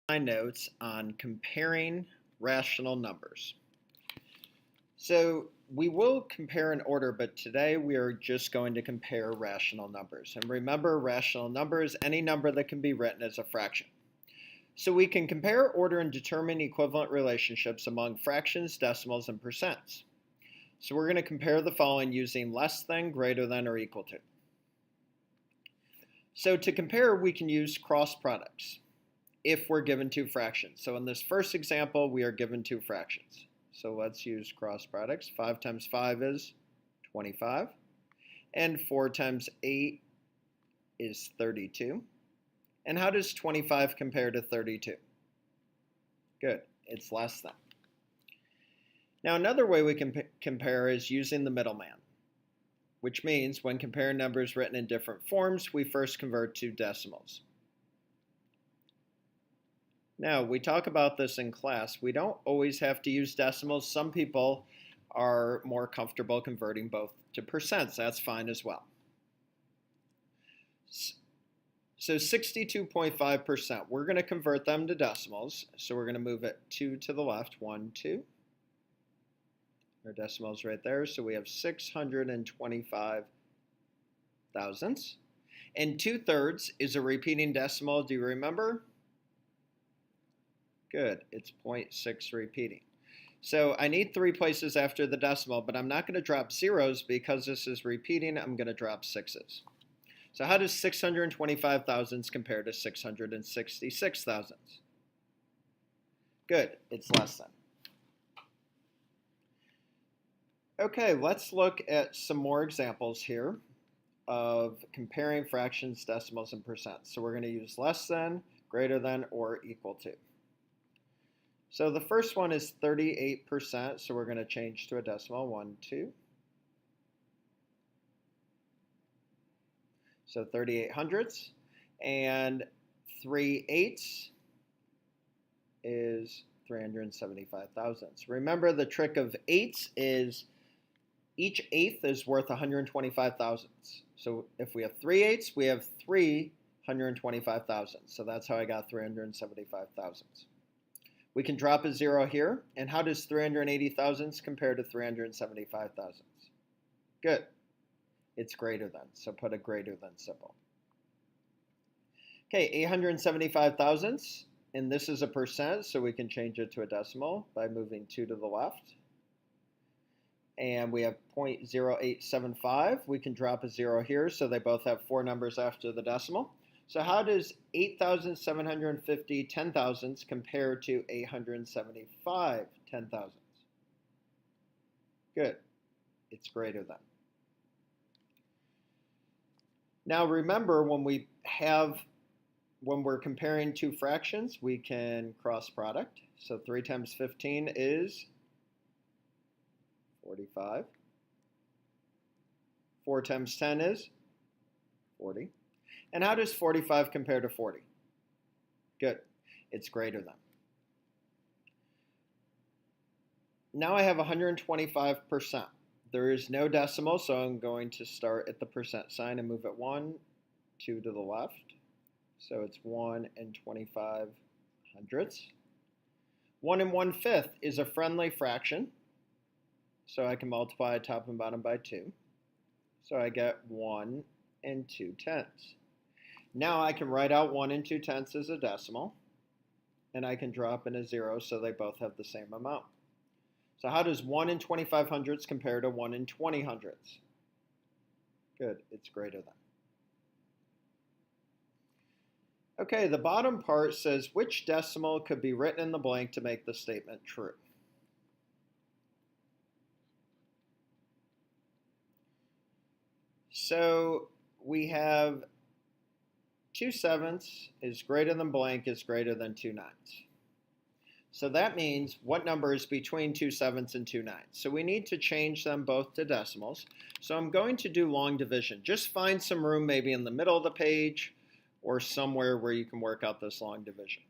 My notes on comparing rational numbers. So we will compare in order, but today we are just going to compare rational numbers. And remember, rational numbers, any number that can be written as a fraction. So we can compare order and determine equivalent relationships among fractions, decimals, and percents. So we're going to compare the following using less than, greater than, or equal to. So to compare, we can use cross products if we're given two fractions. So in this first example, we are given two fractions. So let's use cross products. 5 times 5 is 25. And 4 times 8 is 32. And how does 25 compare to 32? Good, it's less than. Now another way we can compare is using the middleman, which means when comparing numbers written in different forms, we first convert to decimals. Now, we talk about this in class. We don't always have to use decimals. Some people are more comfortable converting both to percents. That's fine as well. So 62.5%, we're going to convert them to decimals. So we're going to move it 2 to the left, 1, 2. Our decimal's right there. So we have 625 thousandths. And 2/3 is a repeating decimal. Do you remember? Good, it's 0.6 repeating. So I need 3 places after the decimal, but I'm not going to drop zeros because this is repeating. I'm going to drop sixes. So how does 625 thousandths compare to 666 thousandths? Good, it's less than. Okay, let's look at some more examples here of comparing fractions, decimals, and percents. So we're going to use less than, greater than, or equal to. So the first one is 38%, so we're going to change to a decimal, 1, 2. So 38 hundredths, and 3/8 is 375 thousandths. Remember, the trick of eighths is each eighth is worth 125 thousandths. So if we have 3/8, we have 325 thousandths. So that's how I got 375 thousandths. We can drop a zero here. And how does 380 thousandths compare to 375 thousandths? Good. It's greater than. So put a greater than symbol. Okay, 875 thousandths. And this is a percent, so we can change it to a decimal by moving 2 to the left. And we have 0.0875. We can drop a zero here, so they both have 4 numbers after the decimal. So how does 8,750 ten thousandths compare to 875 ten thousandths? Good. It's greater than. Now remember, when we're comparing two fractions, we can cross product. So 3 times 15 is 45. 4 times 10 is 40. And how does 45 compare to 40? Good. It's greater than. Now I have 125%. There is no decimal, so I'm going to start at the percent sign and move it 1, 2 to the left. So it's 1 and 25 hundredths. 1 and 1/5 is a friendly fraction. So I can multiply top and bottom by 2. So I get 1 and 2/10. Now I can write out 1 and 2/10 as a decimal. And I can drop in a zero so they both have the same amount. So how does 1 and 25 hundredths compare to 1 and 20 hundredths? Good, it's greater than. Okay, the bottom part says which decimal could be written in the blank to make the statement true. So we have 2/7 is greater than blank is greater than 2/9. So that means what number is between 2/7 and 2/9? So we need to change them both to decimals. So I'm going to do long division. Just find some room maybe in the middle of the page or somewhere where you can work out this long division.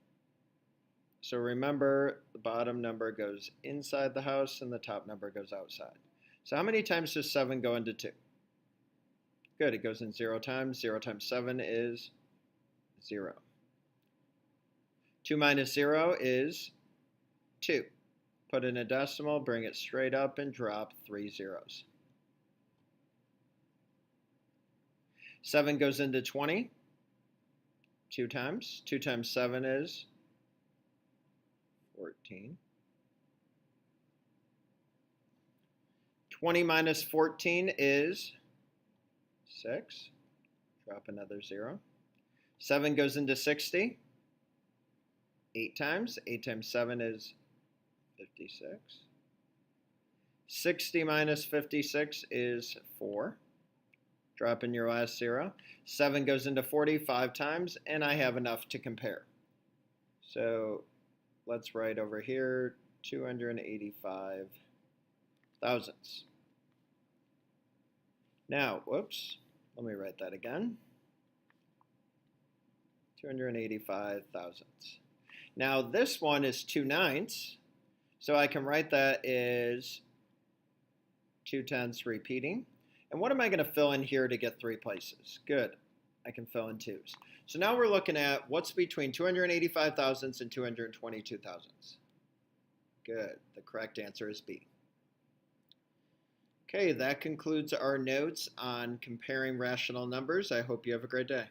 So remember, the bottom number goes inside the house and the top number goes outside. So how many times does 7 go into 2? Good, it goes in 0 times. 0 times 7 is 0. 2 minus 0 is 2. Put in a decimal, bring it straight up, and drop 3 zeros. 7 goes into 20 2 times. 2 times 7 is 14. 20 minus 14 is 6. Drop another 0. 7 goes into 60 8 times. 8 times 7 is 56. 60 minus 56 is 4. Drop in your last 0. 7 goes into 40 5 times, and I have enough to compare. So let's write over here 285 thousandths. Now, whoops, let me write that again. 285 thousandths. Now this one is 2/9, so I can write that as 2/10 repeating. And what am I going to fill in here to get 3 places? Good, I can fill in 2's. So now we're looking at what's between 285 thousandths and 222 thousandths. Good, the correct answer is B. Okay, that concludes our notes on comparing rational numbers. I hope you have a great day.